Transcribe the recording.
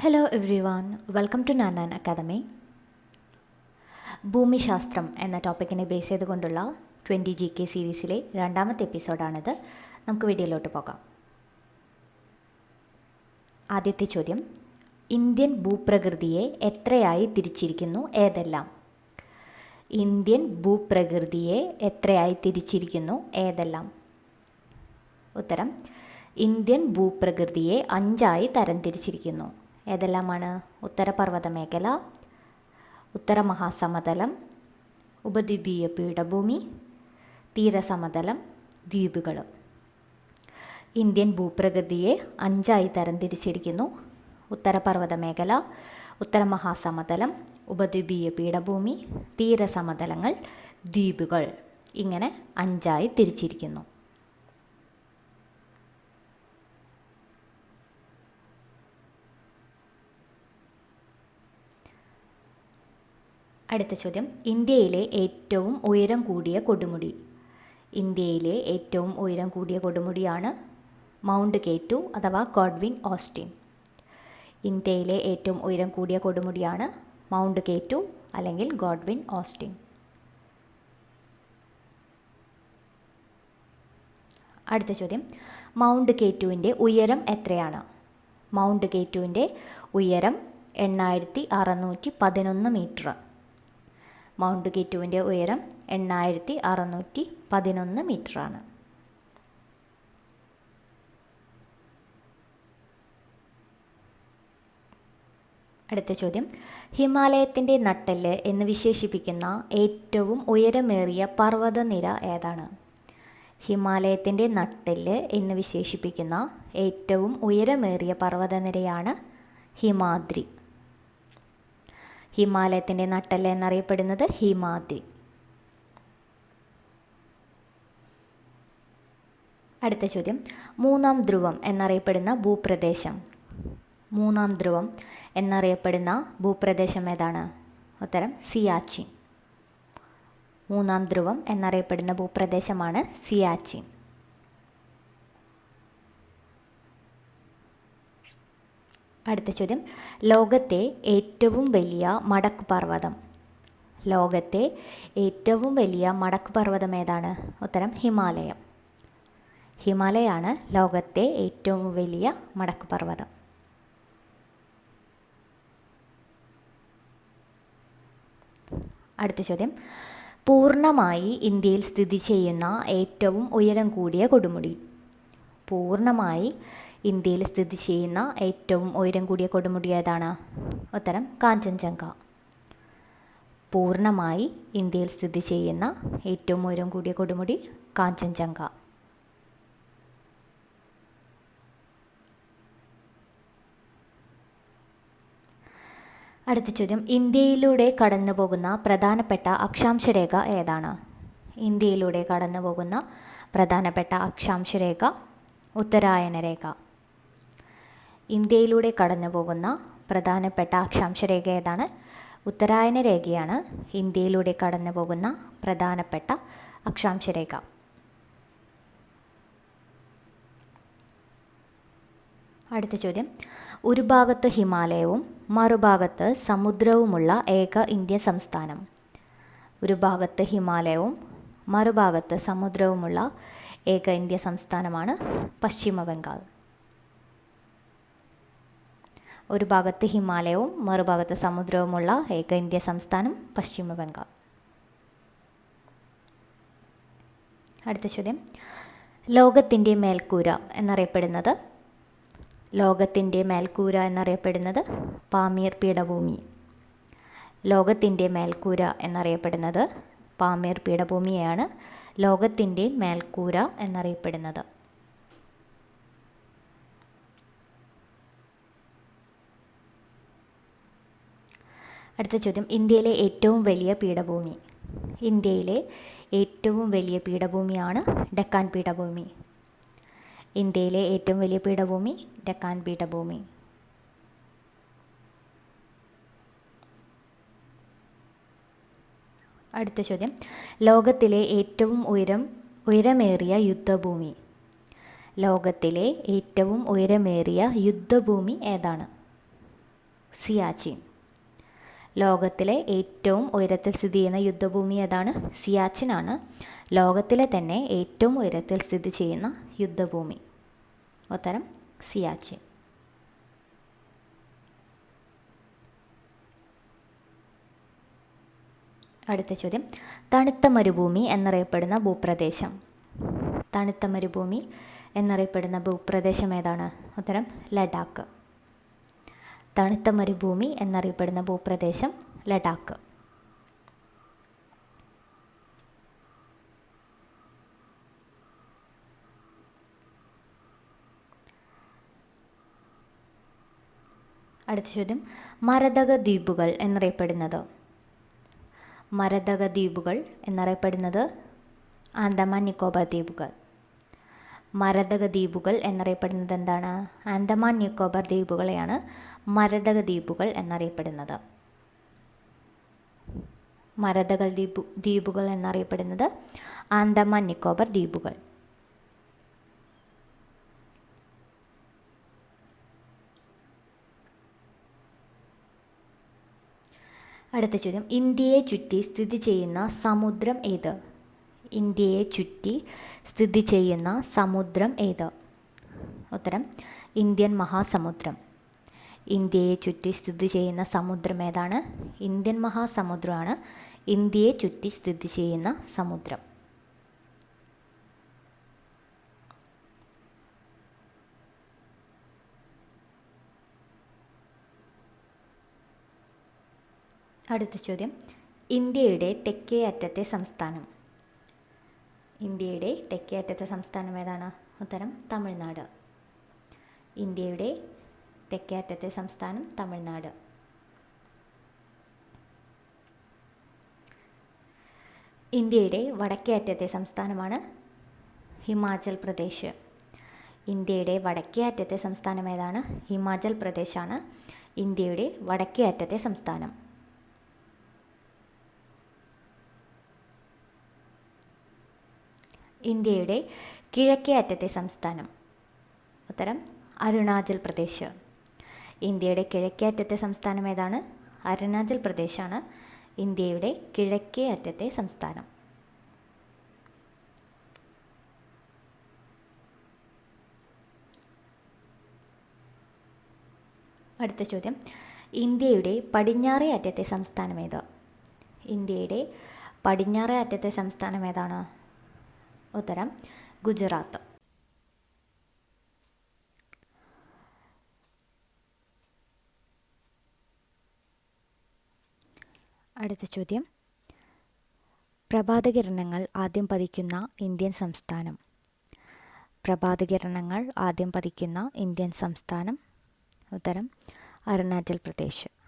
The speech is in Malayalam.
Hello everyone, welcome to Nanan Academy. ഭൂമിശാസ്ത്രം എന്ന ടോപ്പിക്കിനെ ബേസ് ചെയ്തുകൊണ്ടുള്ള 20 GK സീരീസിലെ രണ്ടാമത്തെ എപ്പിസോഡാണിത്. നമുക്ക് വീഡിയോയിലോട്ട് പോകാം. ആദ്യത്തെ ചോദ്യം, ഇന്ത്യൻ ഭൂപ്രകൃതിയെ എത്രയായി തിരിച്ചിരിക്കുന്നു? ഏതെല്ലാം? ഇന്ത്യൻ ഭൂപ്രകൃതിയെ എത്രയായി തിരിച്ചിരിക്കുന്നു? ഏതെല്ലാം? ഉത്തരം, ഇന്ത്യൻ ഭൂപ്രകൃതിയെ 5ആയി തരംതിരിച്ചിരിക്കുന്നു. ഏതെല്ലാമാണ്? ഉത്തരപർവ്വത മേഖല, ഉത്തരമഹാസമതലം, ഉപദ്വീപീയ പീഠഭൂമി, തീരസമതലം, ദ്വീപുകൾ. ഇന്ത്യൻ ഭൂപ്രകൃതിയെ 5ആയി തരംതിരിച്ചിരിക്കുന്നു. ഉത്തരപർവ്വത മേഖല, ഉത്തരമഹാസമതലം, ഉപദ്വീപീയ പീഠഭൂമി, തീരസമതലങ്ങൾ, ദ്വീപുകൾ. ഇങ്ങനെ 5ആയി തിരിച്ചിരിക്കുന്നു. അടുത്ത ചോദ്യം, ഇന്ത്യയിലെ ഏറ്റവും ഉയരം കൂടിയ കൊടുമുടി. ഇന്ത്യയിലെ ഏറ്റവും ഉയരം കൂടിയ കൊടുമുടിയാണ് മൗണ്ട് K2 അഥവാ ഗോഡ്വിൻ ഓസ്റ്റിൻ. ഇന്ത്യയിലെ ഏറ്റവും ഉയരം കൂടിയ കൊടുമുടിയാണ് മൗണ്ട് K2 അല്ലെങ്കിൽ ഗോഡ്വിൻ ഓസ്റ്റിൻ. അടുത്ത ചോദ്യം, മൗണ്ട് K2വിൻ്റെ ഉയരം എത്രയാണ്? മൗണ്ട് K2വിൻ്റെ ഉയരം 8611 മീറ്റർ. മൗണ്ട് K2വിൻ്റെ ഉയരം 8611 മീറ്ററാണ്. അടുത്ത ചോദ്യം, ഹിമാലയത്തിൻ്റെ നട്ടെല്ല് എന്ന് വിശേഷിപ്പിക്കുന്ന ഏറ്റവും ഉയരമേറിയ പർവ്വതനിര ഏതാണ്? ഹിമാലയത്തിൻ്റെ നട്ടെല്ല് എന്ന് വിശേഷിപ്പിക്കുന്ന ഏറ്റവും ഉയരമേറിയ പർവ്വതനിരയാണ് ഹിമാദ്രി. ഹിമാലയത്തിൻ്റെ നട്ടെല്ല് എന്നറിയപ്പെടുന്നത് ഹിമാദ്രി. അടുത്ത ചോദ്യം, മൂന്നാം ധ്രുവം എന്നറിയപ്പെടുന്ന ഭൂപ്രദേശം. മൂന്നാം ധ്രുവം എന്നറിയപ്പെടുന്ന ഭൂപ്രദേശം ഏതാണ്? ഉത്തരം, സിയാച്ചിൻ. മൂന്നാം ധ്രുവം എന്നറിയപ്പെടുന്ന ഭൂപ്രദേശമാണ് സിയാച്ചിൻ. അടുത്ത ചോദ്യം, ലോകത്തെ ഏറ്റവും വലിയ മടക്കുപർവ്വതം. ലോകത്തെ ഏറ്റവും വലിയ മടക്കുപർവ്വതം ഏതാണ്? ഉത്തരം, ഹിമാലയം. ഹിമാലയമാണ് ലോകത്തെ ഏറ്റവും വലിയ മടക്കുപർവ്വതം. അടുത്ത ചോദ്യം, പൂർണ്ണമായി ഇന്ത്യയിൽ സ്ഥിതി ചെയ്യുന്ന ഏറ്റവും ഉയരം കൂടിയ കൊടുമുടി. പൂർണ്ണമായി ഇന്ത്യയിൽ സ്ഥിതി ചെയ്യുന്ന ഏറ്റവും ഉയരം കൂടിയ കൊടുമുടി ഏതാണ്? ഉത്തരം, കാഞ്ചൻജംഗ. പൂർണ്ണമായി ഇന്ത്യയിൽ സ്ഥിതി ചെയ്യുന്ന ഏറ്റവും ഉയരം കൂടിയ കൊടുമുടി കാഞ്ചൻജംഗ. അടുത്ത ചോദ്യം, ഇന്ത്യയിലൂടെ കടന്നു പോകുന്ന പ്രധാനപ്പെട്ട അക്ഷാംശരേഖ ഏതാണ്? ഇന്ത്യയിലൂടെ കടന്നു പോകുന്ന പ്രധാനപ്പെട്ട അക്ഷാംശരേഖ ഉത്തരായന രേഖ. ഇന്ത്യയിലൂടെ കടന്നു പോകുന്ന പ്രധാനപ്പെട്ട അക്ഷാംശരേഖ ഏതാണ്? ഉത്തരായന രേഖയാണ് ഇന്ത്യയിലൂടെ കടന്നു പോകുന്ന പ്രധാനപ്പെട്ട അക്ഷാംശരേഖ. അടുത്ത ചോദ്യം, ഒരു ഭാഗത്ത് ഹിമാലയവും മറുഭാഗത്ത് സമുദ്രവുമുള്ള ഏക ഇന്ത്യൻ സംസ്ഥാനം. ഒരു ഭാഗത്ത് ഹിമാലയവും മറുഭാഗത്ത് സമുദ്രവുമുള്ള ഏക ഇന്ത്യൻ സംസ്ഥാനമാണ് പശ്ചിമ ബംഗാൾ. ഒരു ഭാഗത്ത് ഹിമാലയവും മറുഭാഗത്ത് സമുദ്രവുമുള്ള ഏക ഇന്ത്യൻ സംസ്ഥാനം പശ്ചിമ ബംഗാൾ. അടുത്ത ചോദ്യം, ലോകത്തിൻ്റെ മേൽക്കൂര എന്നറിയപ്പെടുന്നത്. ലോകത്തിൻ്റെ മേൽക്കൂര എന്നറിയപ്പെടുന്നത് പാമീർ പീഠഭൂമി. ലോകത്തിൻ്റെ മേൽക്കൂര എന്നറിയപ്പെടുന്നത് പാമീർ പീഠഭൂമിയെയാണ് ലോകത്തിൻ്റെ മേൽക്കൂര എന്നറിയപ്പെടുന്നത്. അടുത്ത ചോദ്യം, ഇന്ത്യയിലെ ഏറ്റവും വലിയ പീഠഭൂമി. ഇന്ത്യയിലെ ഏറ്റവും വലിയ പീഠഭൂമിയാണ് ഡെക്കാൻ പീഠഭൂമി. ഇന്ത്യയിലെ ഏറ്റവും വലിയ പീഠഭൂമി ഡെക്കാൻ പീഠഭൂമി. അടുത്ത ചോദ്യം, ലോകത്തിലെ ഏറ്റവും ഉയരമേറിയ യുദ്ധഭൂമി. ലോകത്തിലെ ഏറ്റവും ഉയരമേറിയ യുദ്ധഭൂമി ഏതാണ്? സിയാച്ചിൻ. ലോകത്തിലെ ഏറ്റവും ഉയരത്തിൽ സ്ഥിതി ചെയ്യുന്ന യുദ്ധഭൂമി ഏതാണ്? സിയാച്ചിൻ ആണ് ലോകത്തിലെ തന്നെ ഏറ്റവും ഉയരത്തിൽ സ്ഥിതി ചെയ്യുന്ന യുദ്ധഭൂമി. ഉത്തരം സിയാച്ചിൻ. അടുത്ത ചോദ്യം, തണുത്ത മരുഭൂമി എന്നറിയപ്പെടുന്ന ഭൂപ്രദേശം. തണുത്ത മരുഭൂമി എന്നറിയപ്പെടുന്ന ഭൂപ്രദേശം ഏതാണ്? ഉത്തരം ലഡാക്ക്. തണുത്ത മരുഭൂമി എന്നറിയപ്പെടുന്ന ഭൂപ്രദേശം ലഡാക്ക്. അടുത്ത ചോദ്യം, മരതക ദ്വീപുകൾ എന്നറിയപ്പെടുന്നത്. മരതക ദ്വീപുകൾ എന്നറിയപ്പെടുന്നത് ആൻഡമാൻ നിക്കോബാർ ദ്വീപുകൾ. മരതക ദ്വീപുകൾ എന്നറിയപ്പെടുന്നത് എന്താണ്? ആൻഡമാൻ നിക്കോബാർ ദ്വീപുകളെയാണ് മരതക ദ്വീപുകൾ എന്നറിയപ്പെടുന്നത്. മരതക ദ്വീപുകൾ എന്നറിയപ്പെടുന്നത് ആൻഡമാൻ നിക്കോബാർ ദ്വീപുകൾ. അടുത്ത ചോദ്യം, ഇന്ത്യയെ ചുറ്റി സ്ഥിതി ചെയ്യുന്ന സമുദ്രം ഏത്? ഇന്ത്യയെ ചുറ്റി സ്ഥിതി ചെയ്യുന്ന സമുദ്രം ഏത്? ഉത്തരം ഇന്ത്യൻ മഹാസമുദ്രം. ഇന്ത്യയെ ചുറ്റി സ്ഥിതി ചെയ്യുന്ന സമുദ്രം ഏതാണ്? ഇന്ത്യൻ മഹാസമുദ്രമാണ് ഇന്ത്യയെ ചുറ്റി സ്ഥിതി ചെയ്യുന്ന സമുദ്രം. അടുത്ത ചോദ്യം, ഇന്ത്യയുടെ തെക്കേ അറ്റത്തെ സംസ്ഥാനം. ഇന്ത്യയുടെ തെക്കേ അറ്റത്തെ സംസ്ഥാനം ഏതാണ്? ഉത്തരം തമിഴ്നാട്. ഇന്ത്യയുടെ തെക്കേ അറ്റത്തെ സംസ്ഥാനം തമിഴ്നാട്. ഇന്ത്യയുടെ വടക്കേ അറ്റത്തെ സംസ്ഥാനമാണ് ഹിമാചൽ പ്രദേശ്. ഇന്ത്യയുടെ വടക്കേ അറ്റത്തെ സംസ്ഥാനം ഏതാണ്? ഹിമാചൽ പ്രദേശാണ് ഇന്ത്യയുടെ വടക്കേ അറ്റത്തെ സംസ്ഥാനം. ഇന്ത്യയുടെ കിഴക്കേ അറ്റത്തെ സംസ്ഥാനം. ഉത്തരം അരുണാചൽ പ്രദേശ്. ഇന്ത്യയുടെ കിഴക്കേ അറ്റത്തെ സംസ്ഥാനം ഏതാണ്? അരുണാചൽ പ്രദേശാണ് ഇന്ത്യയുടെ കിഴക്കേ അറ്റത്തെ സംസ്ഥാനം. അടുത്ത ചോദ്യം, ഇന്ത്യയുടെ പടിഞ്ഞാറേ അറ്റത്തെ സംസ്ഥാനം ഏത്? ഇന്ത്യയുടെ പടിഞ്ഞാറേ അറ്റത്തെ സംസ്ഥാനം ഏതാണ്? ഉത്തരം ഗുജറാത്ത്. അടുത്ത ചോദ്യം, പ്രഭാതകിരണങ്ങൾ ആദ്യം പതിക്കുന്ന ഇന്ത്യൻ സംസ്ഥാനം. പ്രഭാതകിരണങ്ങൾ ആദ്യം പതിക്കുന്ന ഇന്ത്യൻ സംസ്ഥാനം. ഉത്തരം അരുണാചൽ പ്രദേശ്.